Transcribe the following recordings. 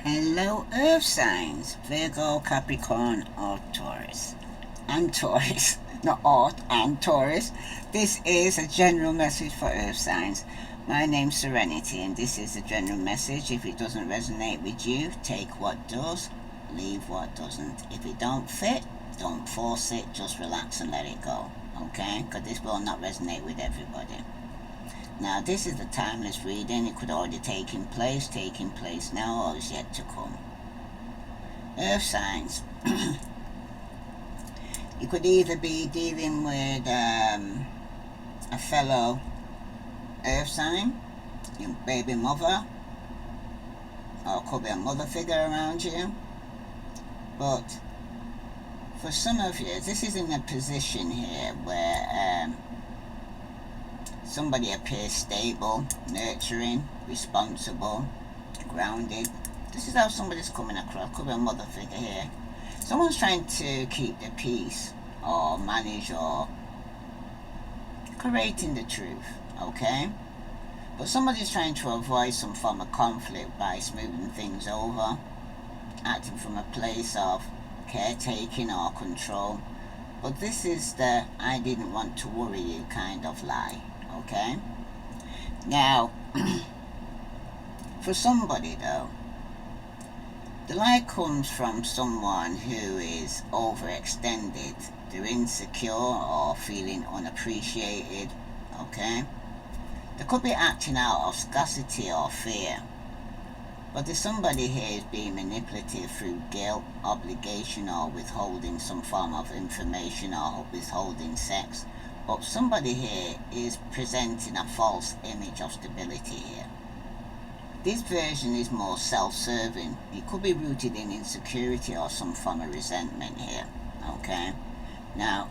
Hello, Earth signs Virgo, Capricorn, or Taurus. And Taurus, not Art and Taurus. This is a general message for Earth signs. My name's Serenity, and this is a general message. If it doesn't resonate with you, take what does, leave what doesn't. If it don't fit, don't force it, just relax and let it go. Okay? Because this will not resonate with everybody. Now, this is a timeless reading. It could already taking place now, or is yet to come. Earth signs. You could either be dealing with a fellow Earth sign, your baby mother, or it could be a mother figure around you. But for some of you, this is in a position here where somebody appears stable, nurturing, responsible, grounded. This is how somebody's coming across. Could be a mother figure here. Someone's trying to keep the peace or manage or creating the truth, okay? But somebody's trying to avoid some form of conflict by smoothing things over, acting from a place of caretaking or control. But this is the I didn't want to worry you kind of lie. Okay? Now, for somebody though, the lie comes from someone who is overextended. They're insecure or feeling unappreciated. Okay? They could be acting out of scarcity or fear. But there's somebody here who's being manipulative through guilt, obligation, or withholding some form of information or withholding sex. But somebody here is presenting a false image of stability here. This version is more self-serving. It could be rooted in insecurity or some form of resentment here. Okay? Now,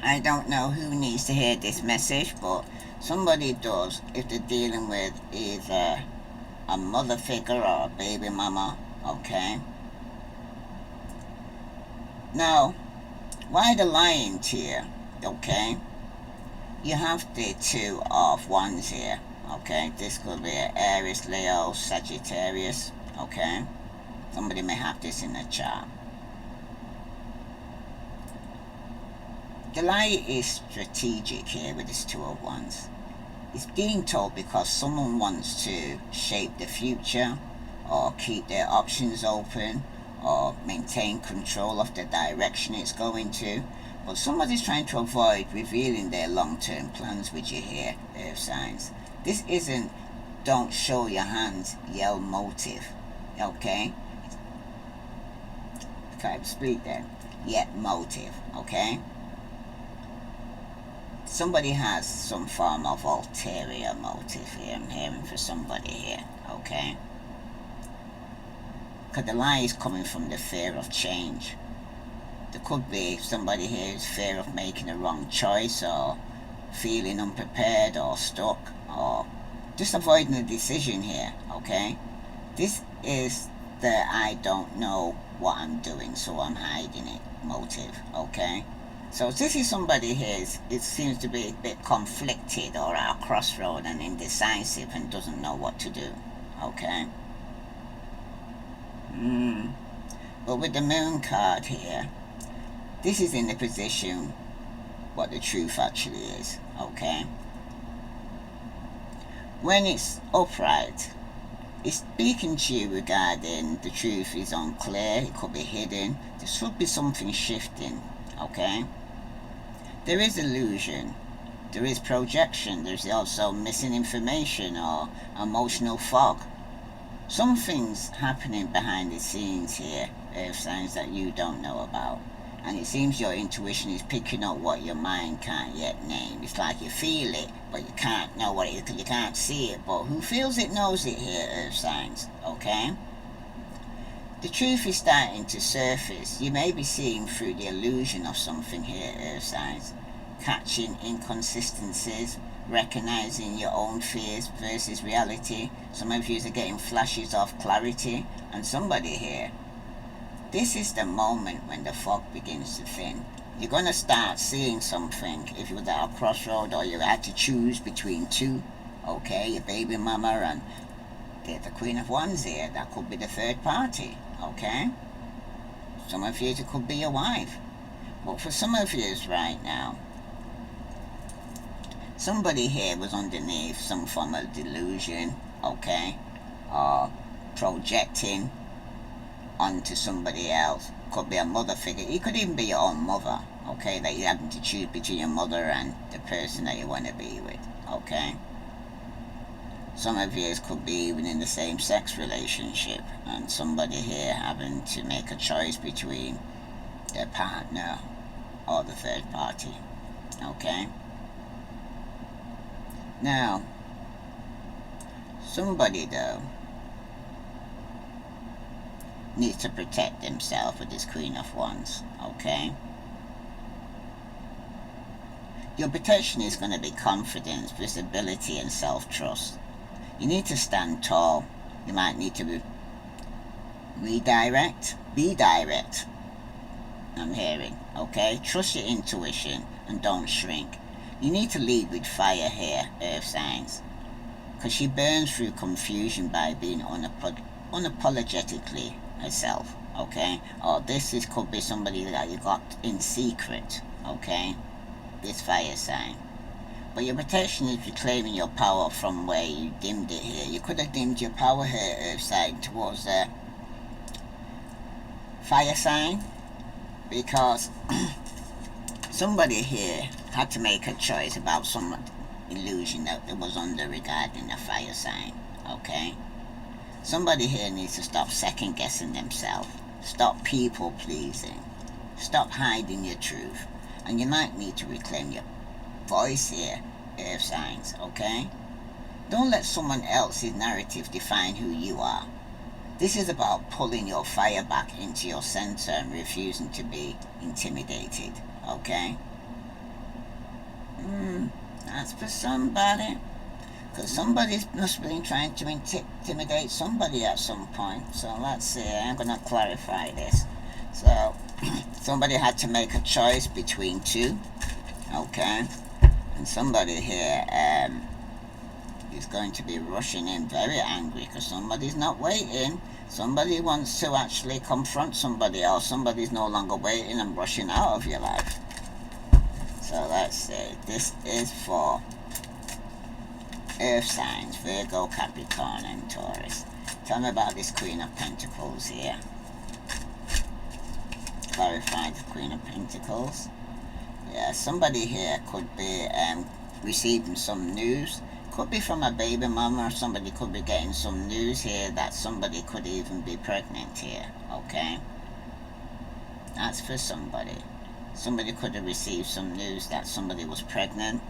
I don't know who needs to hear this message, but somebody does if they're dealing with either a mother figure or a baby mama. Okay? Now, why the lying to you? Okay, you have the two of wands here. Okay, this could be Aries, Leo, Sagittarius. Okay, somebody may have this in the chart. The lie is strategic here with this two of wands. It's being told because someone wants to shape the future or keep their options open or maintain control of the direction it's going to. But somebody's trying to avoid revealing their long-term plans with you here, Earth signs. This isn't don't show your hands, yell motive. Okay? Can't speak then. Yet motive, okay? Somebody has some form of ulterior motive here. I'm hearing for somebody here, okay? Because the lie is coming from the fear of change. There could be somebody here who's fear of making a wrong choice or feeling unprepared or stuck or just avoiding a decision here, okay? This is the I don't know what I'm doing, so I'm hiding it motive, okay? So this is somebody here, it seems to be a bit conflicted or at a crossroad and indecisive and doesn't know what to do, okay? But with the moon card here, this is in the position what the truth actually is, okay? When it's upright, it's speaking to you regarding the truth is unclear, it could be hidden, there should be something shifting, okay? There is illusion, there is projection, there's also missing information or emotional fog. Something's happening behind the scenes here, Earth signs, that you don't know about. And it seems your intuition is picking up what your mind can't yet name. It's like you feel it, but you can't know what it is because you can't see it. But who feels it knows it here, Earth signs, okay? The truth is starting to surface. You may be seeing through the illusion of something here, Earth signs. Catching inconsistencies, recognizing your own fears versus reality. Some of you are getting flashes of clarity. And somebody here, this is the moment when the fog begins to thin. You're going to start seeing something if you're at a crossroad or you had to choose between two, okay, your baby mama and the the Queen of Wands here. That could be the third party, okay? Some of you, it could be your wife. But for some of you right now, somebody here was underneath some form of delusion, okay? Or projecting onto somebody else. Could be a mother figure. It could even be your own mother, okay? That you're having to choose between your mother and the person that you want to be with, okay? Some of you could be even in the same sex relationship, and somebody here having to make a choice between their partner or the third party, okay? Now, somebody though needs to protect themselves with this Queen of Wands, okay? Your protection is going to be confidence, visibility, and self-trust. You need to stand tall. You might need to be direct. I'm hearing, okay? Trust your intuition and don't shrink. You need to lead with fire here, earth signs. Because she burns through confusion by being unapologetically herself, okay? Or could be somebody that you got in secret, okay? This fire sign. But your protection is reclaiming your power from where you dimmed it here. You could have dimmed your power here, earth sign, towards the fire sign. Because somebody here had to make a choice about some illusion that it was under regarding the fire sign, okay? Somebody here needs to stop second guessing themselves. Stop people pleasing. Stop hiding your truth. And you might need to reclaim your voice here, earth signs, okay? Don't let someone else's narrative define who you are. This is about pulling your fire back into your center and refusing to be intimidated, okay? That's for somebody. Because somebody must have been trying to intimidate somebody at some point. So let's see, I'm going to clarify this. So, somebody had to make a choice between two, okay? And somebody here is going to be rushing in very angry because somebody's not waiting. Somebody wants to actually confront somebody else. Somebody's no longer waiting and rushing out of your life. So let's see, this is for earth signs, Virgo, Capricorn, and Taurus. Tell me about this Queen of Pentacles here. Clarify the Queen of Pentacles. Yeah, somebody here could be receiving some news. Could be from a baby mama, or somebody could be getting some news here that somebody could even be pregnant here, okay? That's for somebody. Somebody could have received some news that somebody was pregnant.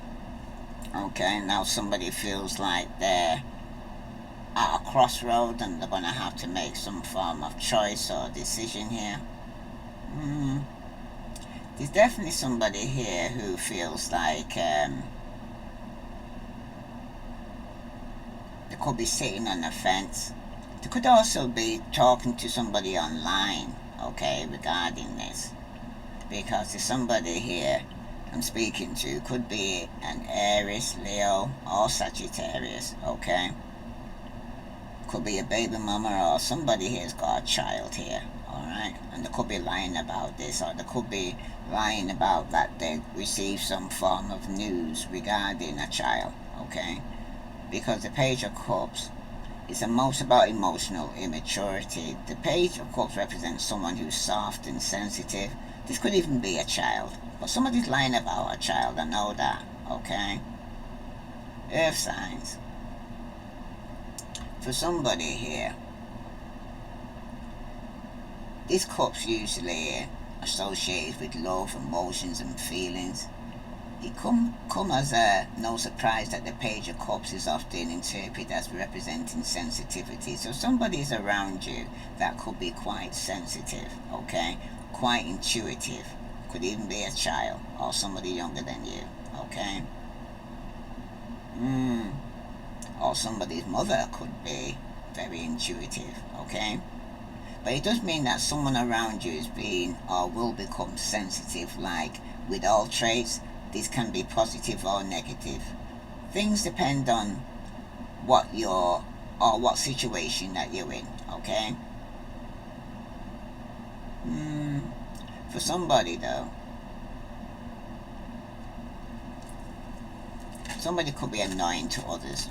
Okay, now somebody feels like they're at a crossroad and they're going to have to make some form of choice or decision here. There's definitely somebody here who feels like they could be sitting on the fence. They could also be talking to somebody online, okay, regarding this. Because there's somebody here I'm speaking to, could be an Aries, Leo, or Sagittarius, okay? Could be a baby mama, or somebody here's got a child here, alright? And they could be lying about this, or they could be lying about that they received some form of news regarding a child, okay? Because the Page of Cups is the most about emotional immaturity. The Page of Cups represents someone who's soft and sensitive. This could even be a child. But somebody's lying about a child, I know that, okay? Earth signs. For somebody here, these cups usually associated with love, emotions, and feelings. It come as no surprise that the Page of Cups is often interpreted as representing sensitivity. So somebody's around you that could be quite sensitive, okay? Quite intuitive. Could even be a child or somebody younger than you, okay? Or somebody's mother could be very intuitive, okay? But it does mean that someone around you is being or will become sensitive. Like with all traits, this can be positive or negative. Things depend on what your or what situation that you're in, okay? For somebody though, somebody could be annoying to others,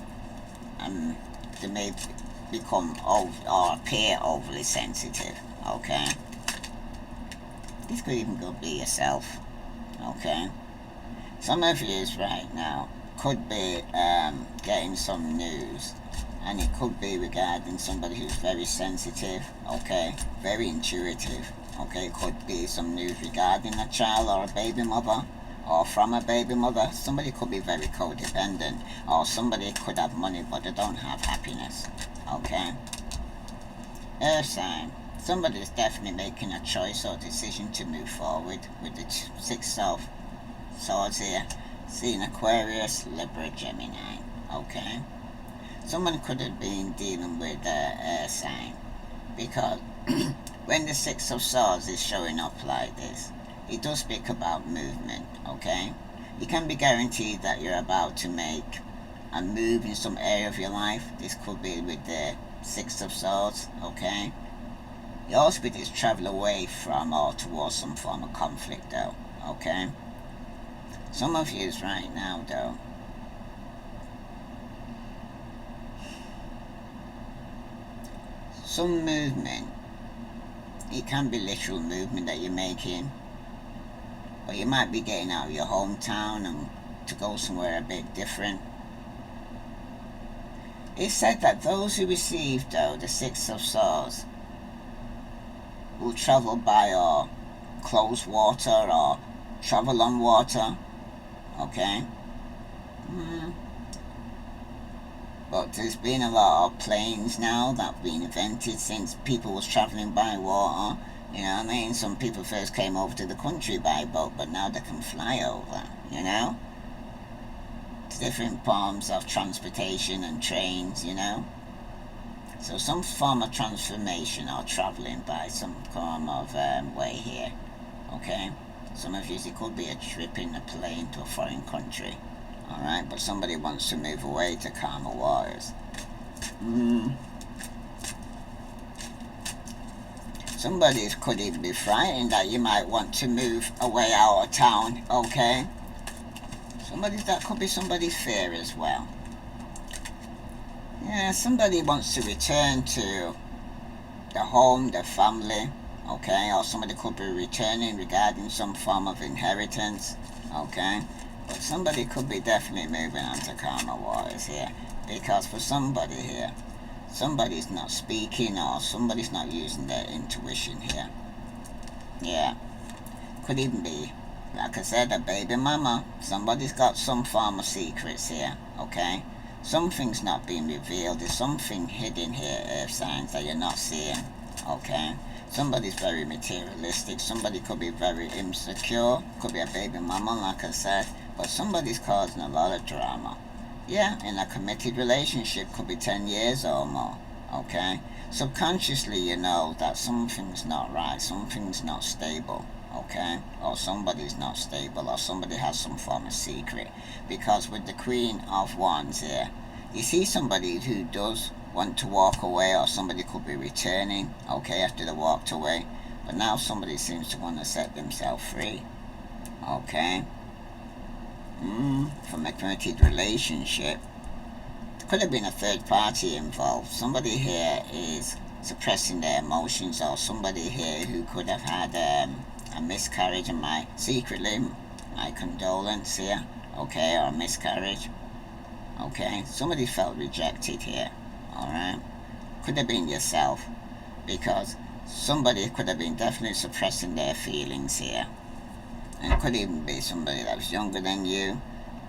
and they may become or appear overly sensitive, okay? This could even be yourself, okay? Some of you right now could be getting some news, and it could be regarding somebody who's very sensitive, okay, very intuitive, okay. It could be some news regarding a child or a baby mother, or from a baby mother. Somebody could be very codependent, or somebody could have money but they don't have happiness, okay. Earth sign, somebody is definitely making a choice or decision to move forward with the Six of Swords here. Seeing Aquarius, Libra, Gemini, okay. Someone could have been dealing with a sign, because when the Six of Swords is showing up like this, it does speak about movement, okay. You can be guaranteed that you're about to make a move in some area of your life. This could be with the Six of Swords, okay. Your spirit is travel away from or towards some form of conflict though, okay. Some of you right now though, some movement, it can be literal movement that you're making, or you might be getting out of your hometown and to go somewhere a bit different. It's said that those who receive though the Six of Swords will travel by or close water or travel on water, okay. But there's been a lot of planes now that have been invented since people was travelling by water, you know what I mean. Some people first came over to the country by boat, but now they can fly over, you know. Different forms of transportation and trains, you know. So some form of transformation or travelling by some form of way here, okay. Some of you, it could be a trip in a plane to a foreign country, alright, but somebody wants to move away to calmer waters. Somebody could even be frightened that you might want to move away out of town, okay. That could be somebody's fear as well. Yeah, somebody wants to return to the home, the family, okay, or somebody could be returning regarding some form of inheritance, okay. But somebody could be definitely moving on to calmer waters here, because for somebody here, somebody's not speaking or somebody's not using their intuition here. Yeah, could even be, like I said, a baby mama. Somebody's got some form of secrets here, okay. Something's not being revealed. There's something hidden here, earth signs, that you're not seeing, okay. Somebody's very materialistic. Somebody could be very insecure. Could be a baby mama, like I said. But somebody's causing a lot of drama. Yeah, in a committed relationship, could be 10 years or more, okay. Subconsciously you know that something's not right. Something's not stable, okay, or somebody's not stable, or somebody has some form of secret. Because with the Queen of Wands here, you see somebody who does want to walk away, or somebody could be returning, okay, after they walked away, but now somebody seems to want to set themselves free, okay. From a committed relationship. Could have been a third party involved. Somebody here is suppressing their emotions, or somebody here who could have had a miscarriage, and secretly my condolence here, okay, or a miscarriage, okay. Somebody felt rejected here, alright. Could have been yourself, because somebody could have been definitely suppressing their feelings here. And it could even be somebody that was younger than you,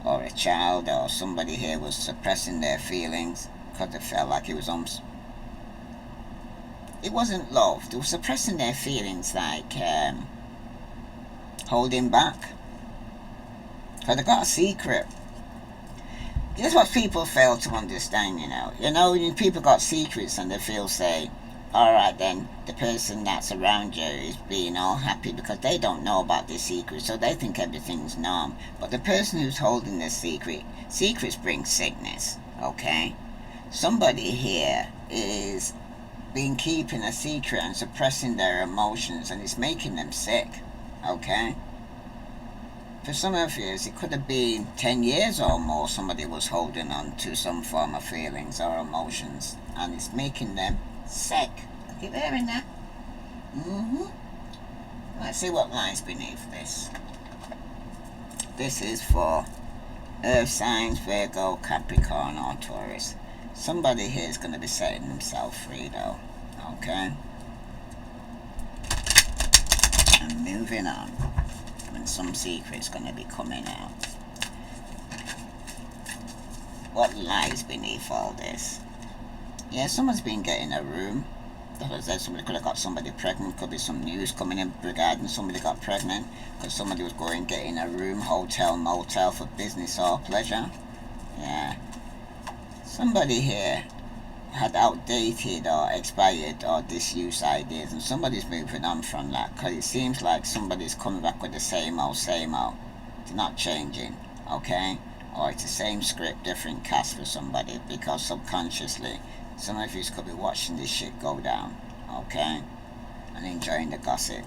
or a child, or somebody here was suppressing their feelings because they felt like it was it wasn't love. They were suppressing their feelings, like holding back, because they got a secret. This is what people fail to understand, you know. You know, when people got secrets and they feel, say, alright then, the person that's around you is being all happy because they don't know about this secret, so they think everything's normal. But the person who's holding this secrets bring sickness, okay? Somebody here is been keeping a secret and suppressing their emotions, and it's making them sick. Okay? For some of you, it could have been 10 years or more somebody was holding on to some form of feelings or emotions, and it's making them sick. I keep hearing that. Let's see what lies beneath this. This is for Earth signs, Virgo, Capricorn, or Taurus. Somebody here is going to be setting themselves free, though. Okay? And moving on. And some secret's going to be coming out. What lies beneath all this? Yeah, someone's been getting a room. That was that somebody could have got somebody pregnant. Could be some news coming in regarding somebody got pregnant because somebody was going getting a room, hotel, motel for business or pleasure. Yeah. Somebody here had outdated or expired or disused ideas, and somebody's moving on from that because it seems like somebody's coming back with the same old. It's not changing, okay? Or it's the same script, different cast for somebody, because subconsciously some of you could be watching this shit go down, okay? And enjoying the gossip.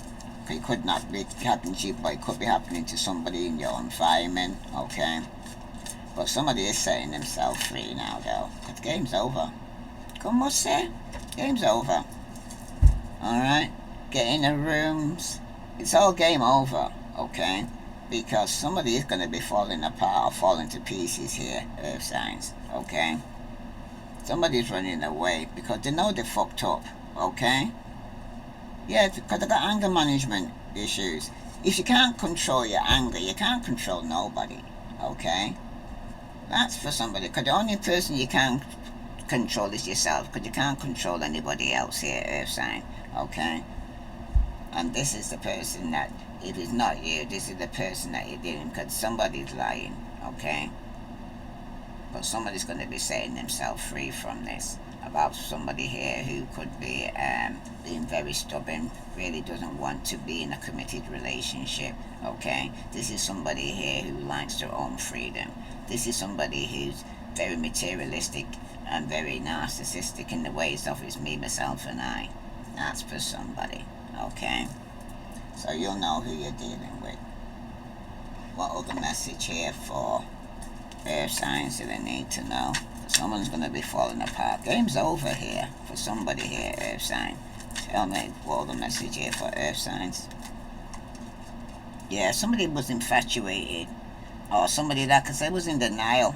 It could not be happening to you, but it could be happening to somebody in your environment, okay? But somebody is setting themselves free now, though, because the game's over. Como se? Game's over. Alright? Get in the rooms. It's all game over, okay? Because somebody is going to be falling apart or falling to pieces here, Earth signs, okay? Somebody's running away because they know they fucked up, okay? Yeah, because they got anger management issues. If you can't control your anger, you can't control nobody, okay? That's for somebody, because the only person you can control is yourself, because you can't control anybody else here, Earth sign, okay? And this is the person that, if it's not you, this is the person that you're dealing with, because somebody's lying, okay? But somebody's going to be setting themselves free from this. About somebody here who could be being very stubborn, really doesn't want to be in a committed relationship, okay? This is somebody here who likes their own freedom. This is somebody who's very materialistic and very narcissistic in the ways of it's me, myself, and I. That's for somebody, okay? So you'll know who you're dealing with. What other message here for Earth signs do they need to know? Someone's going to be falling apart. Game's over here for somebody here, Earth sign. Tell me what other message here for Earth signs. Yeah, somebody was infatuated. Or somebody, like I said, was in denial.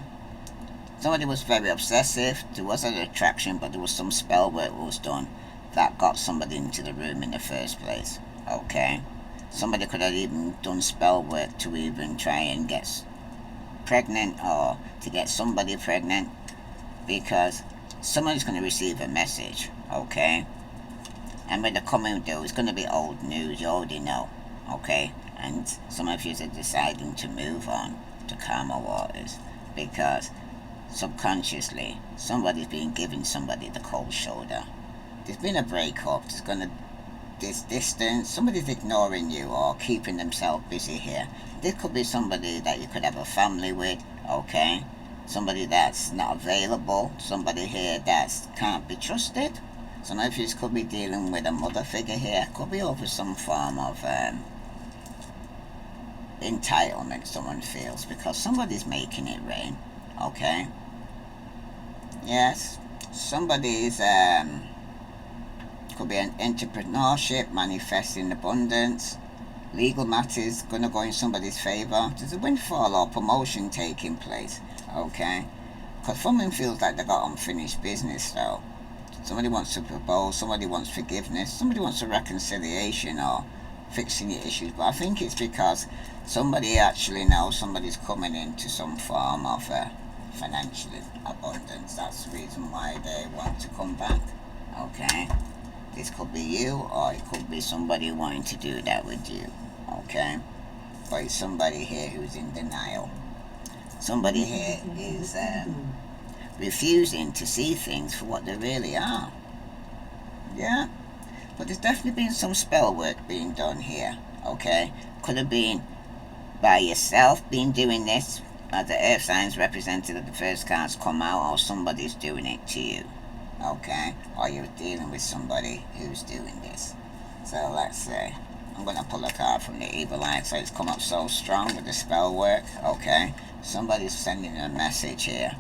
Somebody was very obsessive. There was an attraction, but there was some spell work that was done that got somebody into the room in the first place. Okay? Somebody could have even done spell work to even try and get pregnant or to get somebody pregnant, because somebody's going to receive a message, okay? And when they're coming through, it's going to be old news, you already know, okay? And some of you are deciding to move on to calmer waters because subconsciously somebody's been giving somebody the cold shoulder. There's been a breakup, there's going to this distance, somebody's ignoring you or keeping themselves busy here. This could be somebody that you could have a family with, okay? Somebody that's not available, somebody here that can't be trusted. Some of you could be dealing with a mother figure here, could be over some form of entitlement someone feels because somebody's making it rain, okay? Yes, somebody's could be an entrepreneurship, manifesting abundance, legal matters gonna go in somebody's favor. There's a windfall or promotion taking place, okay? Because someone feels like they got unfinished business though. Somebody wants to propose, somebody wants forgiveness, somebody wants a reconciliation or fixing your issues. But I think it's because somebody actually knows somebody's coming into some form of financial abundance. That's the reason why they want to come back, okay? This could be you, or it could be somebody wanting to do that with you, okay? But it's somebody here who's in denial. Somebody here is refusing to see things for what they really are. Yeah? But there's definitely been some spell work being done here, okay? Could have been by yourself been doing this, the earth signs represented the first cards come out, or somebody's doing it to you. Okay? Or you're dealing with somebody who's doing this. So let's say I'm going to pull a card from the Evil Eye. So it's come up so strong with the spell work. Okay? Somebody's sending a message here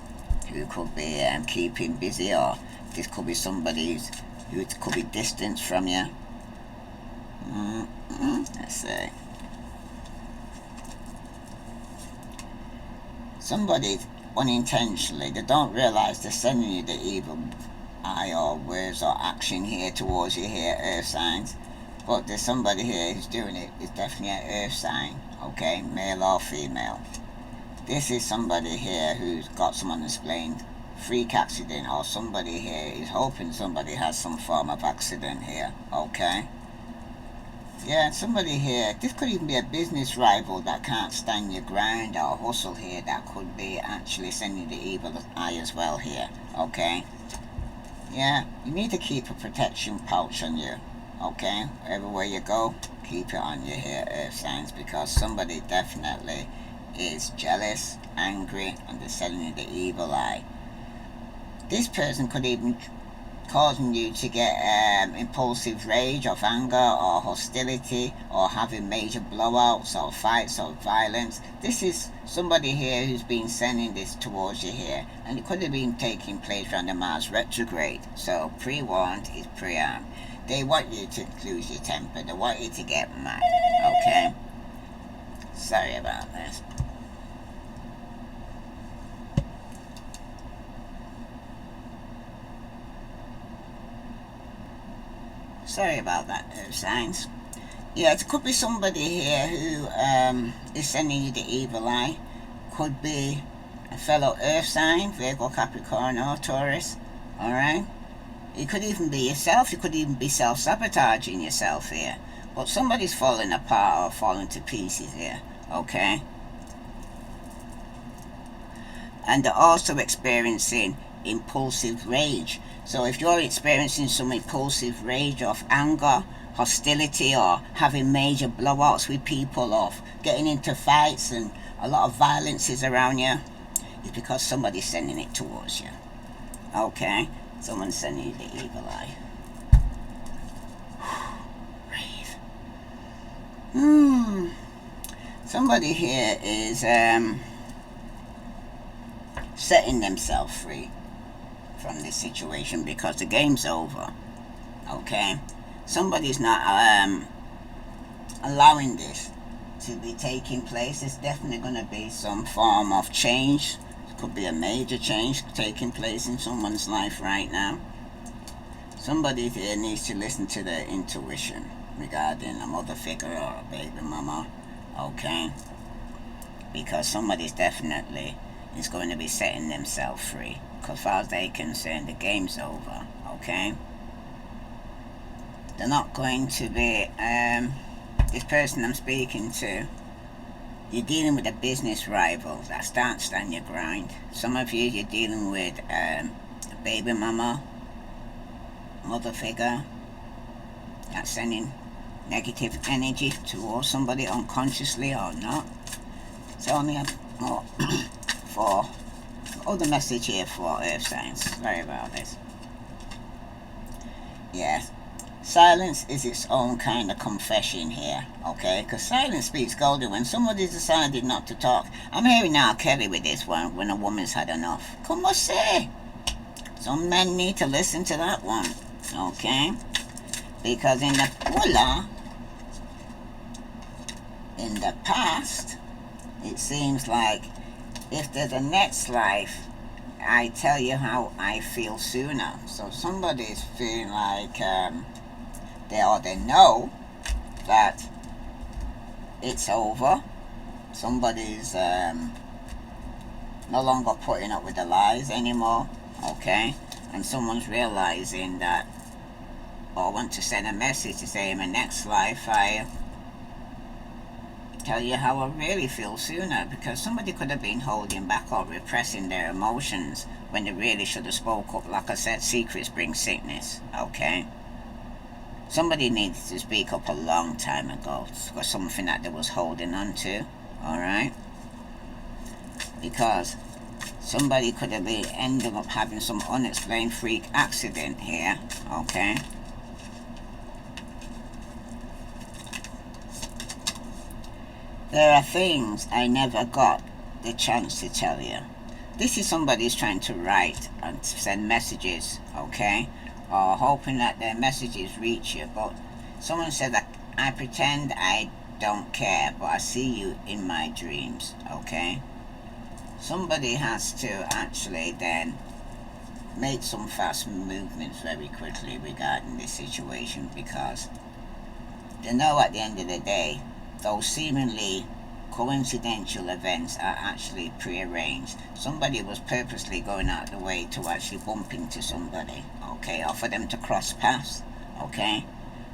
who could be keeping busy, or this could be somebody who could be distant from you. Let's see. Somebody unintentionally, they don't realize they're sending you the evil eye or words or action here towards you here, earth signs. But there's somebody here who's doing it. It's definitely an earth sign, okay, male or female. This is somebody here who's got some unexplained freak accident, or somebody here is hoping somebody has some form of accident here, okay? Yeah, somebody here, this could even be a business rival that can't stand your ground, or hustle here that could be actually sending the evil eye as well here, okay? Yeah, you need to keep a protection pouch on you, okay? Everywhere you go, keep it on you here, earth signs, because somebody definitely is jealous, angry, and they're sending you the evil eye. This person could even causing you to get impulsive rage of anger or hostility, or having major blowouts or fights or violence. This is somebody here who's been sending this towards you here, and it could have been taking place around the Mars retrograde. So pre-warned is pre-armed. They want you to lose your temper. They want you to get mad, okay? Sorry about this. Sorry about that, earth signs. Yeah, it could be somebody here who is sending you the evil eye. Could be a fellow earth sign, Virgo, Capricorn, or Taurus. Alright? It could even be yourself. You could even be self-sabotaging yourself here. But somebody's falling apart or falling to pieces here. Okay? And they're also experiencing impulsive rage. So if you're experiencing some impulsive rage of anger, hostility, or having major blowouts with people, or getting into fights and a lot of violence is around you, it's because somebody's sending it towards you. Okay? Someone's sending you the evil eye. Breathe. Somebody here is setting themselves free from this situation because the game's over. Okay? Somebody's not allowing this to be taking place. There's definitely going to be some form of change. It could be a major change taking place in someone's life right now. Somebody here needs to listen to their intuition regarding a mother figure or a baby mama. Okay? Because somebody's definitely is going to be setting themselves free. Because as far as they're concerned, the game's over. Okay? They're not going to be, this person I'm speaking to, you're dealing with a business rival that can't stand your grind. Some of you, you're dealing with a baby mama, mother figure, that's sending negative energy towards somebody unconsciously or not. It's only more for other message here for earth signs. Sorry about this. Yes. Silence is its own kind of confession here, okay? Because silence speaks golden. When somebody's decided not to talk, I'm hearing now Kelly with this one, when a woman's had enough. Come on, say. Some men need to listen to that one, okay? Because in the past, it seems like if there's a next life, I tell you how I feel sooner. So somebody's feeling like they know that it's over. Somebody's no longer putting up with the lies anymore, okay? And someone's realizing that, or want to send a message to say in my next life I tell you how I really feel sooner, because somebody could have been holding back or repressing their emotions when they really should have spoke up. Like I said, secrets bring sickness, okay? Somebody needed to speak up a long time ago for something that they was holding on to, alright? because somebody could have been ended up having some unexplained freak accident here, okay? There are things I never got the chance to tell you. This is somebody who's trying to write and send messages, okay? Or hoping that their messages reach you, but someone said that I pretend I don't care, but I see you in my dreams, okay? Somebody has to actually then make some fast movements very quickly regarding this situation, because they know at the end of the day those seemingly coincidental events are actually prearranged. Somebody was purposely going out of the way to actually bump into somebody, okay, or for them to cross paths, okay?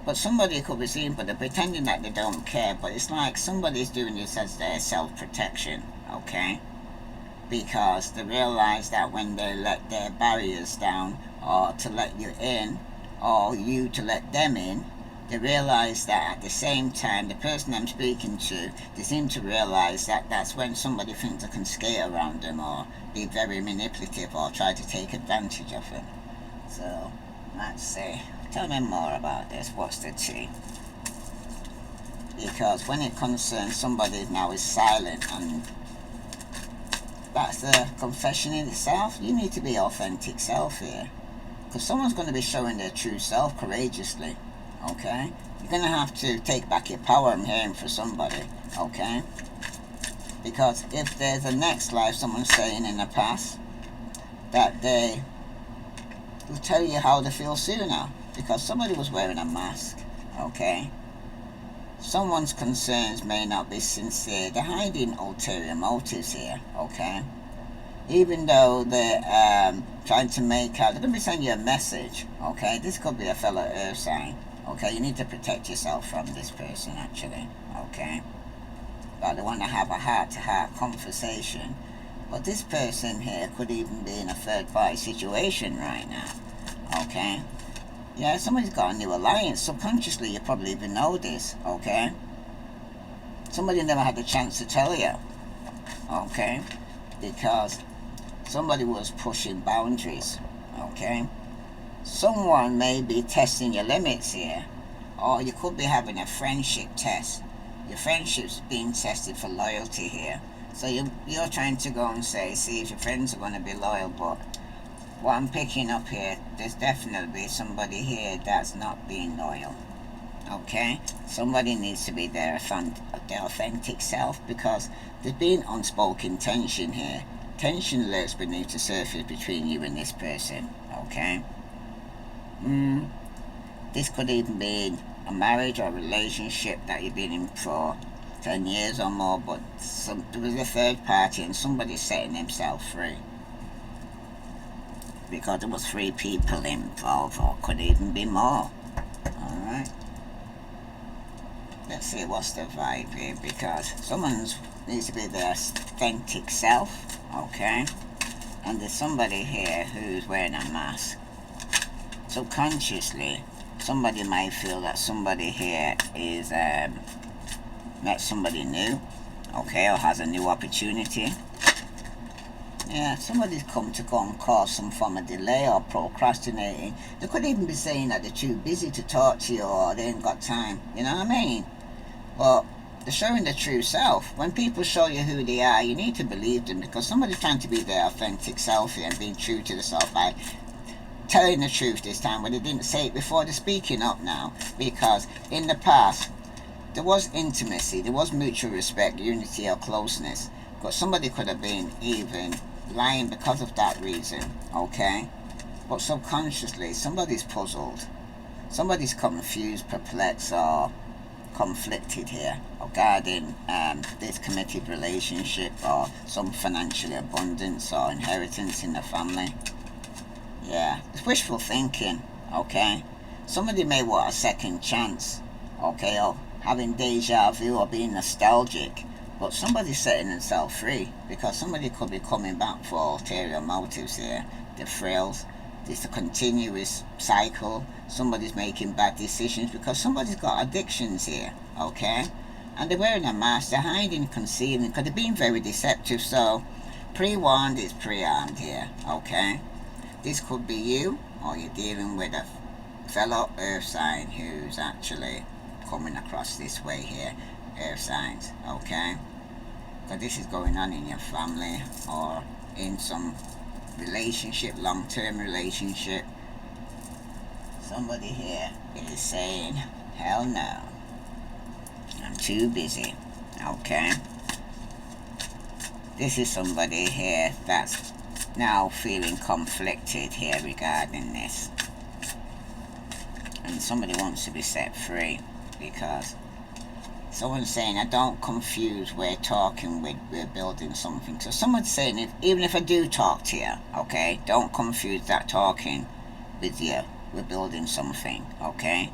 But somebody could be seen, but they're pretending that they don't care, but it's like somebody's doing this as their self-protection, okay? Because they realize that when they let their barriers down, or to let you in, or you to let them in, they realize that at the same time, the person I'm speaking to, they seem to realize that that's when somebody thinks they can skate around them or be very manipulative or try to take advantage of them. So, let's see. Tell me more about this. What's the tea? Because when it concerns somebody now is silent, and that's the confession in itself. You need to be authentic self here, because someone's going to be showing their true self courageously, okay? You're going to have to take back your power. I'm hearing for somebody, okay? Because if there's a next life, someone's saying in the past that they will tell you how they feel sooner, because somebody was wearing a mask, okay? Someone's concerns may not be sincere. They're hiding ulterior motives here, okay? Even though they're trying to make out, they're going to be sending you a message, okay? This could be a fellow earth sign, okay? You need to protect yourself from this person, actually, okay? But they want to have a heart-to-heart conversation. But this person here could even be in a third-party situation right now, okay? Yeah, somebody's got a new alliance. Subconsciously, you probably even know this, okay? Somebody never had the chance to tell you, okay? Because somebody was pushing boundaries, okay? Someone may be testing your limits here, or you could be having a friendship test. Your friendship's being tested for loyalty here. So you're trying to go and see if your friends are going to be loyal, but what I'm picking up here, there's definitely somebody here that's not being loyal, okay? Somebody needs to be their authentic self, because there's been unspoken tension here. Tension lurks beneath the surface between you and this person, okay? This could even be a marriage or a relationship that you've been in for 10 years or more, but there was a third party and somebody's setting himself free. Because there was 3 people involved, or could even be more. Alright. Let's see what's the vibe here, because someone needs to be their authentic self, okay? And there's somebody here who's wearing a mask. Subconsciously, somebody might feel that somebody here is met somebody new, okay, or has a new opportunity. Yeah, somebody's come to go and cause some form of delay or procrastinating. They could even be saying that they're too busy to talk to you, or they ain't got time, you know what I mean? But they're showing their true self. When people show you who they are, you need to believe them, because somebody's trying to be their authentic self here and being true to themselves by telling the truth this time, when they didn't say it before. They're speaking up now, because in the past there was intimacy, there was mutual respect, unity or closeness, but somebody could have been even lying because of that reason, okay? But subconsciously, somebody's puzzled, somebody's confused, perplexed, or conflicted here regarding this committed relationship, or some financial abundance or inheritance in the family. Yeah, it's wishful thinking, okay? Somebody may want a second chance, okay, or having deja vu or being nostalgic. But somebody's setting themselves free, because somebody could be coming back for ulterior motives here. The thrills, it's a continuous cycle. Somebody's making bad decisions because somebody's got addictions here, okay? And they're wearing a mask, they're hiding, concealing, because they're being very deceptive. So Pre-warned is pre-armed here, okay? This could be you, or you're dealing with a fellow earth sign who's actually coming across this way here. Earth signs, okay? Because this is going on in your family or in some relationship, long-term relationship. Somebody here is saying, hell no, I'm too busy, okay? This is somebody here that's now feeling conflicted here regarding this. And somebody wants to be set free because someone's saying, I don't confuse we're talking with we're building something. So someone's saying, even if I do talk to you, okay, don't confuse that talking with you. We're building something, okay?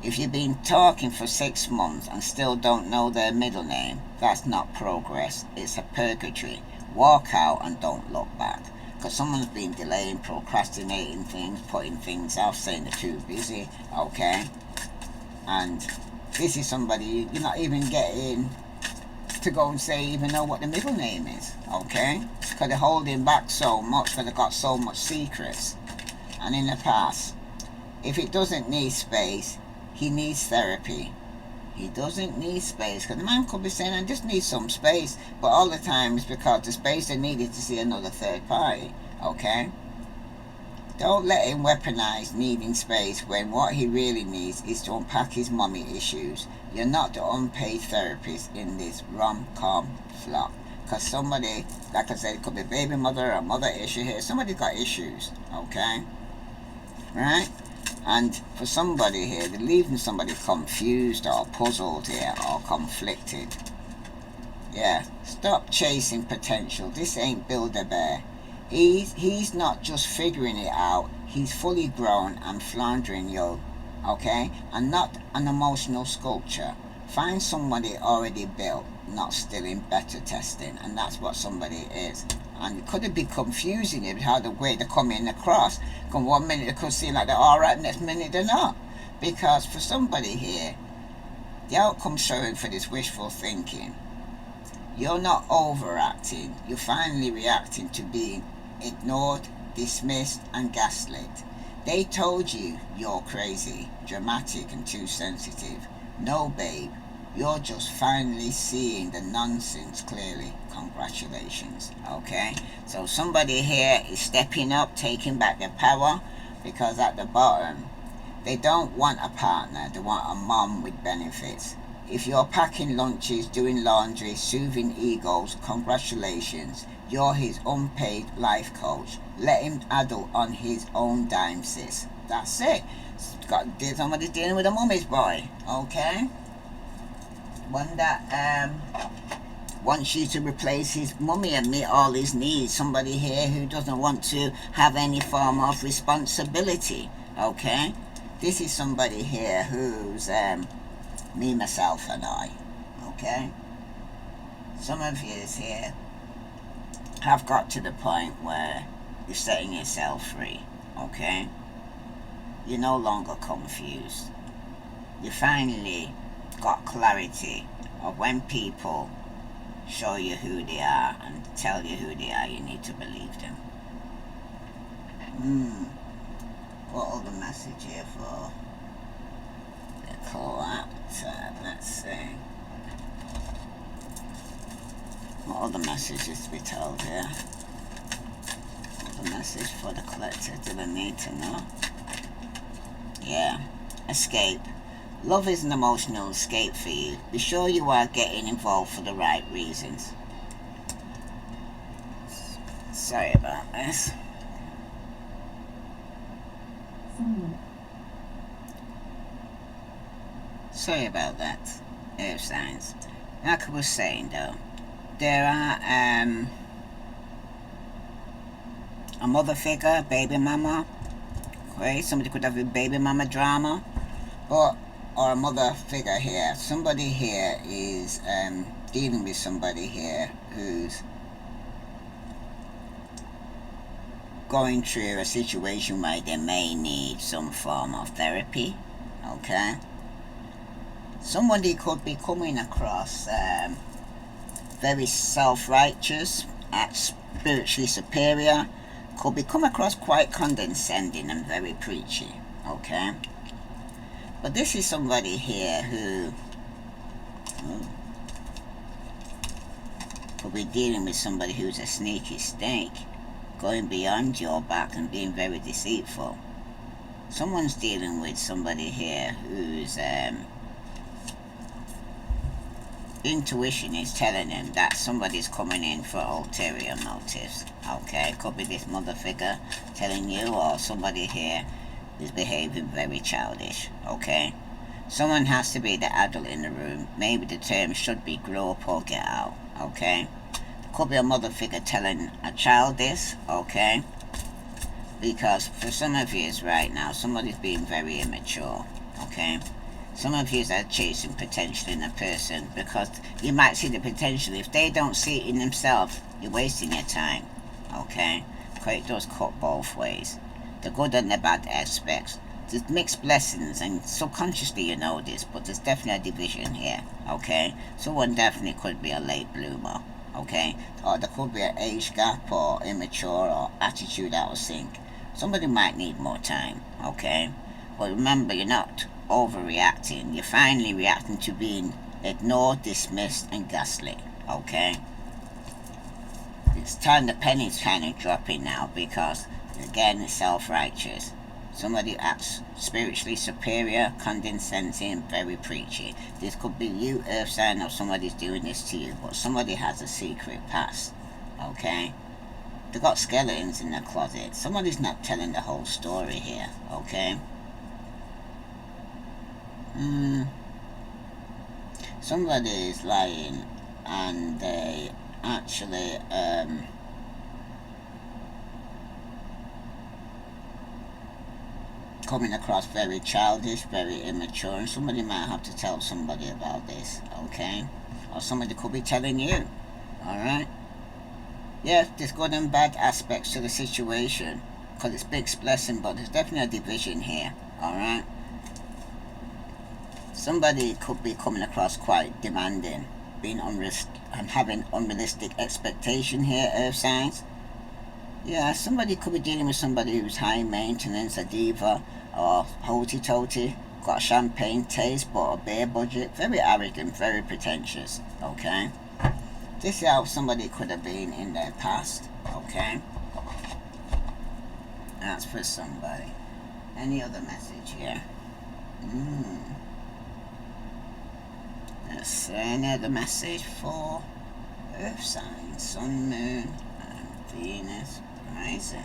If you've been talking for 6 months and still don't know their middle name, that's not progress. It's a purgatory. Walk out and don't look back. Because someone's been delaying, procrastinating things, putting things off, saying they're too busy, okay? And this is somebody you're not even getting to go and say even know what the middle name is, okay? Because they're holding back so much, because they've got so much secrets. And in the past, if it doesn't need space, he needs therapy. He doesn't need space, because the man could be saying, I just need some space, but all the time it's because the space they needed to see another third party, okay? Don't let him weaponize needing space when what he really needs is to unpack his mommy issues. You're not the unpaid therapist in this rom-com flop. Because somebody, like I said, it could be baby mother or mother issue here. Somebody's got issues, okay? Right? And for somebody here, they're leaving somebody confused or puzzled here or conflicted. Yeah, stop chasing potential. This ain't Build-A-Bear. He's not just figuring it out. He's fully grown and floundering you, okay? And not an emotional sculpture. Find somebody already built, not still in beta testing. And that's what somebody is. And it could be confusing with how the way they're coming across. Because 1 minute they could seem like they're alright, next minute they're not. Because for somebody here, the outcome showing for this wishful thinking, you're not overacting. You're finally reacting to being ignored, dismissed, and gaslit. They told you you're crazy, dramatic, and too sensitive. No, babe. You're just finally seeing the nonsense clearly. Congratulations, okay? So somebody here is stepping up, taking back their power, because at the bottom, they don't want a partner. They want a mom with benefits. If you're packing lunches, doing laundry, soothing egos, congratulations. You're his unpaid life coach. Let him adult on his own dime, sis. That's it. Somebody's dealing with a mummy's boy, okay? One that wants you to replace his mummy and meet all his needs. Somebody here who doesn't want to have any form of responsibility, okay? This is somebody here who's me, myself, and I, okay? Some of you here have got to the point where you're setting yourself free, okay? You're no longer confused. You finally got clarity of when people show you who they are and tell you who they are, you need to believe them. What other message here for the collector? Let's see. What other messages to be told here? What other message for the collector do they need to know? Yeah. Escape. Love is an emotional escape for you. Be sure you are getting involved for the right reasons. Sorry about this. Sorry about that, earth signs. Like I was saying though, there are a mother figure, baby mama. Okay, somebody could have a baby mama drama, or a mother figure here. Somebody here is dealing with somebody here who's going through a situation where they may need some form of therapy, okay? Somebody could be coming across very self-righteous, act spiritually superior, could be come across quite condescending and very preachy, okay? But this is somebody here who could be dealing with somebody who's a sneaky snake, going beyond your back and being very deceitful. Someone's dealing with somebody here whose intuition is telling them that somebody's coming in for ulterior motives, okay? Could be this mother figure telling you, or somebody here is behaving very childish, okay? Someone has to be the adult in the room. Maybe the term should be grow up or get out, okay? Could be a mother figure telling a child this, okay? Because for some of you right now, somebody's being very immature, okay? Some of you are chasing potential in a person because you might see the potential. If they don't see it in themselves, you're wasting your time, okay? It does cut both ways, the good and the bad aspects. There's mixed blessings, and subconsciously you know this, but there's definitely a division here, okay? Someone definitely could be a late bloomer, okay? Or there could be an age gap, or immature, or attitude out of sync. Somebody might need more time, okay? But remember, you're not overreacting. You're finally reacting to being ignored, dismissed, and gaslit, okay? It's time the penny's kind of dropping now, because again, it's self-righteous. Somebody acts spiritually superior, condescending, very preachy. This could be you, earth sign, or somebody's doing this to you, but somebody has a secret past, okay? They've got skeletons in their closet. Somebody's not telling the whole story here, okay? Somebody is lying, and they actually coming across very childish, very immature, and somebody might have to tell somebody about this, okay? Or somebody could be telling you, alright? Yes, there's good and bad aspects to the situation, because it's big blessing, but there's definitely a division here, alright? Somebody could be coming across quite demanding, being and having unrealistic expectation here, earth signs. Yeah, somebody could be dealing with somebody who's high maintenance, a diva, or hotey-totey, got a champagne taste but a beer budget, very arrogant, very pretentious, okay? This is how somebody could have been in their past, okay? That's for somebody. Any other message here? Let's see, any other message for earth signs, sun, moon, and Venus rising.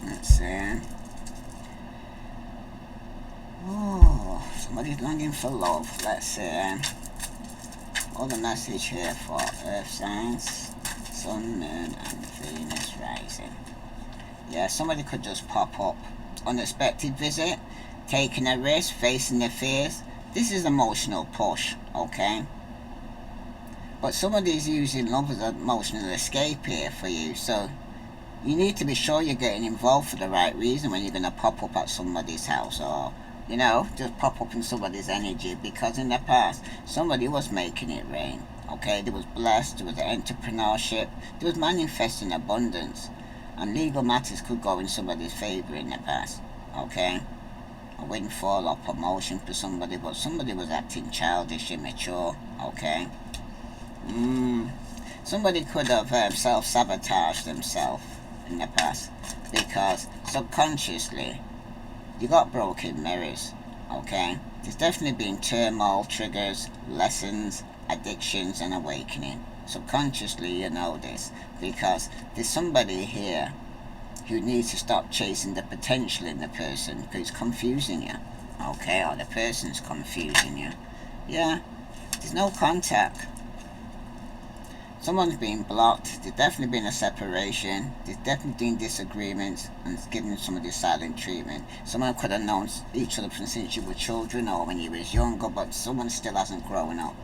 Let's see. Oh, somebody's longing for love. Let's see. All the message here for earth signs, sun, moon, and Venus rising. Yeah, somebody could just pop up. Unexpected visit, taking a risk, facing their fears. This is emotional push, okay? But somebody's using love as an emotional escape here for you, so you need to be sure you're getting involved for the right reason when you're going to pop up at somebody's house, or, you know, just pop up in somebody's energy, because in the past, somebody was making it rain, okay? There was blessed, there was entrepreneurship, there was manifesting abundance, and legal matters could go in somebody's favor in the past, okay? A windfall or promotion for somebody, but somebody was acting childish, immature, okay? Somebody could have self-sabotaged themselves in the past, because subconsciously you got broken mirrors, okay? There's definitely been turmoil, triggers, lessons, addictions, and awakening. Subconsciously you know this, because there's somebody here who needs to stop chasing the potential in the person, because it's confusing you, okay? Or the person's confusing you. Yeah, there's no contact. Someone's been blocked. There's definitely been a separation. There's definitely been disagreements, and it's giving somebody silent treatment. Someone could have known each other since you were children or when you was younger, but someone still hasn't grown up,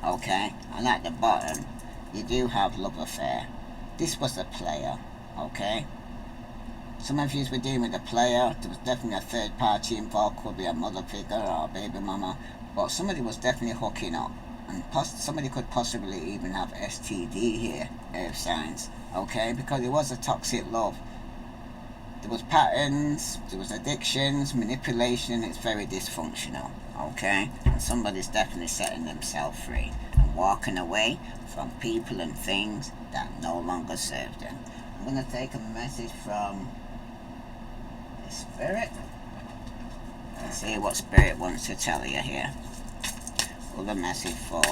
okay? And at the bottom, you do have love affair. This was a player, okay? Some of you were dealing with a player. There was definitely a third party involved. Could be a mother figure or a baby mama, but somebody was definitely hooking up, And somebody could possibly even have STD here, earth signs, okay, because it was a toxic love. There was patterns, there was addictions, manipulation. It's very dysfunctional, okay, and somebody's definitely setting themselves free and walking away from people and things that no longer serve them. I'm going to take a message from the Spirit and see what Spirit wants to tell you here. Other message for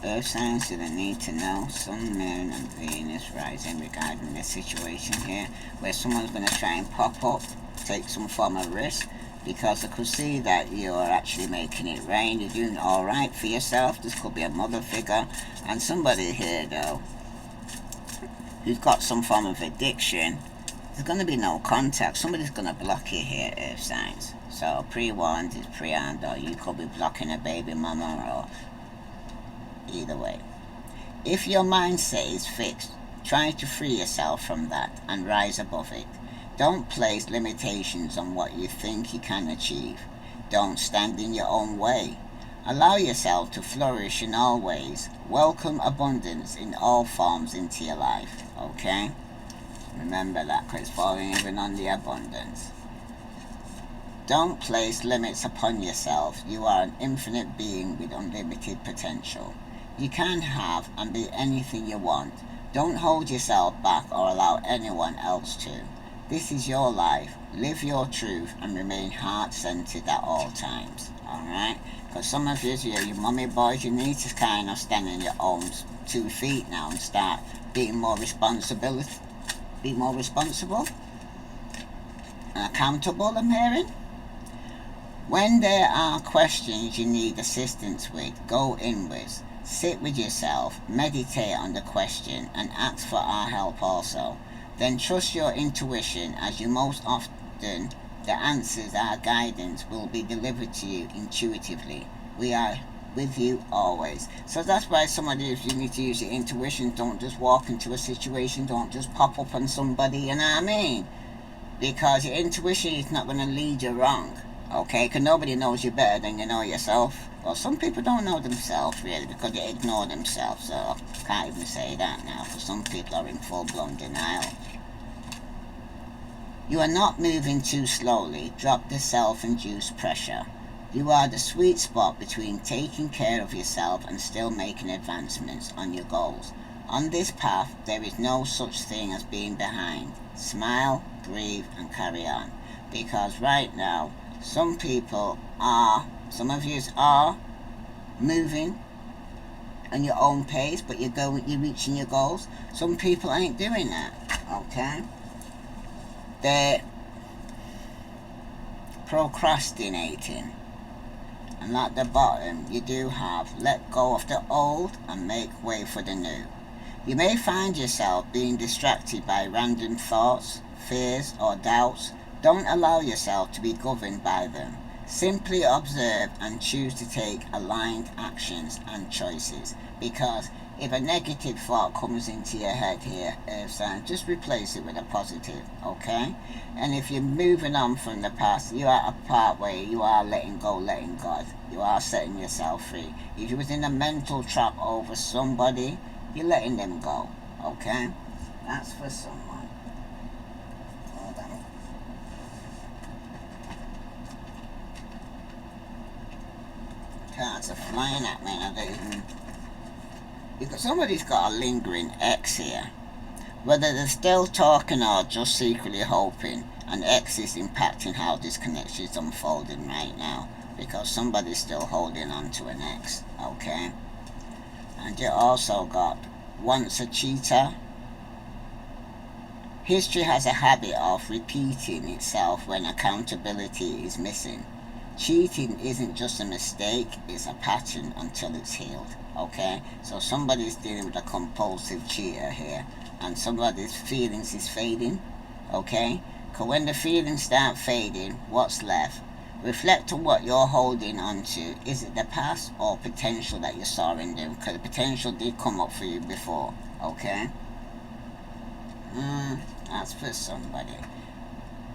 earth signs that I need to know: Sun, Moon and Venus rising regarding this situation here, where someone's going to try and pop up, take some form of risk, because I could see that you're actually making it rain. You're doing alright for yourself. This could be a mother figure, and somebody here though who's got some form of addiction. There's going to be no contact. Somebody's going to block you here, earth signs. So pre-warned is pre-armed, or you could be blocking a baby mama, or either way. If your mindset is fixed, try to free yourself from that and rise above it. Don't place limitations on what you think you can achieve. Don't stand in your own way. Allow yourself to flourish in all ways. Welcome abundance in all forms into your life, okay? Remember that, because it's falling even on the abundance. Don't place limits upon yourself. You are an infinite being with unlimited potential. You can have and be anything you want. Don't hold yourself back or allow anyone else to. This is your life. Live your truth and remain heart-centered at all times. Alright? Because some of you, you mummy boys, you need to kind of stand on your own 2 feet now and start being more responsible. Be more responsible and accountable, I'm hearing. When there are questions you need assistance with, go inwards. Sit with yourself, meditate on the question, and ask for our help also. Then trust your intuition, as you most often the answers, our guidance, will be delivered to you intuitively. We are with you always. So that's why some of these, you need to use your intuition. Don't just walk into a situation, don't just pop up on somebody, you know what I mean? Because your intuition is not going to lead you wrong. Okay, because nobody knows you better than you know yourself. Well, some people don't know themselves, really, because they ignore themselves, so I can't even say that now, because some people are in full-blown denial. You are not moving too slowly. Drop the self-induced pressure. You are the sweet spot between taking care of yourself and still making advancements on your goals. On this path, there is no such thing as being behind. Smile, breathe, and carry on. Because right now, some of you are moving on your own pace, but you're reaching your goals. Some people ain't doing that, okay? They're procrastinating. And at the bottom, you do have let go of the old and make way for the new. You may find yourself being distracted by random thoughts, fears, or doubts. Don't allow yourself to be governed by them. Simply observe and choose to take aligned actions and choices. Because if a negative thought comes into your head here, just replace it with a positive, okay? And if you're moving on from the past, you are at a part where you are letting go, letting God. You are setting yourself free. If you was in a mental trap over somebody, you're letting them go, okay? That's for someone. Hold on. Cards are flying at me, and I don't even... Because somebody's got a lingering X here. Whether they're still talking or just secretly hoping, an X is impacting how this connection is unfolding right now. Because somebody's still holding on to an X, okay? And you also got once a cheater. History has a habit of repeating itself when accountability is missing. Cheating isn't just a mistake, it's a pattern until it's healed. Okay, so somebody's dealing with a compulsive cheater here, and somebody's feelings is fading. Okay, because when the feelings start fading, what's left? Reflect on what you're holding on to. Is it the past or potential that you saw in them? Because the potential did come up for you before. Okay, that's for somebody.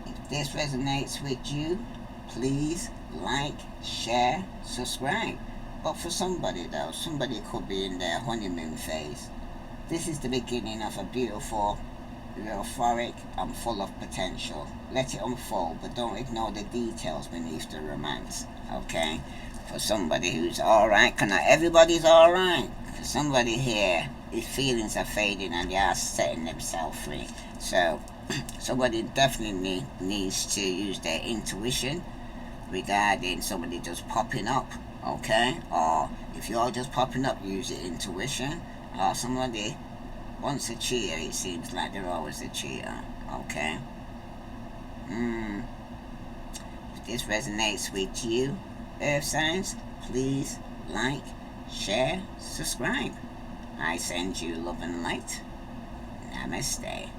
If this resonates with you, please like, share, subscribe. But for somebody though, somebody could be in their honeymoon phase. This is the beginning of a beautiful, euphoric and full of potential. Let it unfold, but don't ignore the details beneath the romance. Okay? For somebody who's alright, not everybody's alright. For somebody here, his feelings are fading and they are setting themselves free. So somebody definitely needs to use their intuition regarding somebody just popping up, okay? Or if you're just popping up, use your intuition. Or somebody wants a cheater, it seems like they're always a cheater, okay? If this resonates with you, Earth signs, please like, share, subscribe. I send you love and light. Namaste.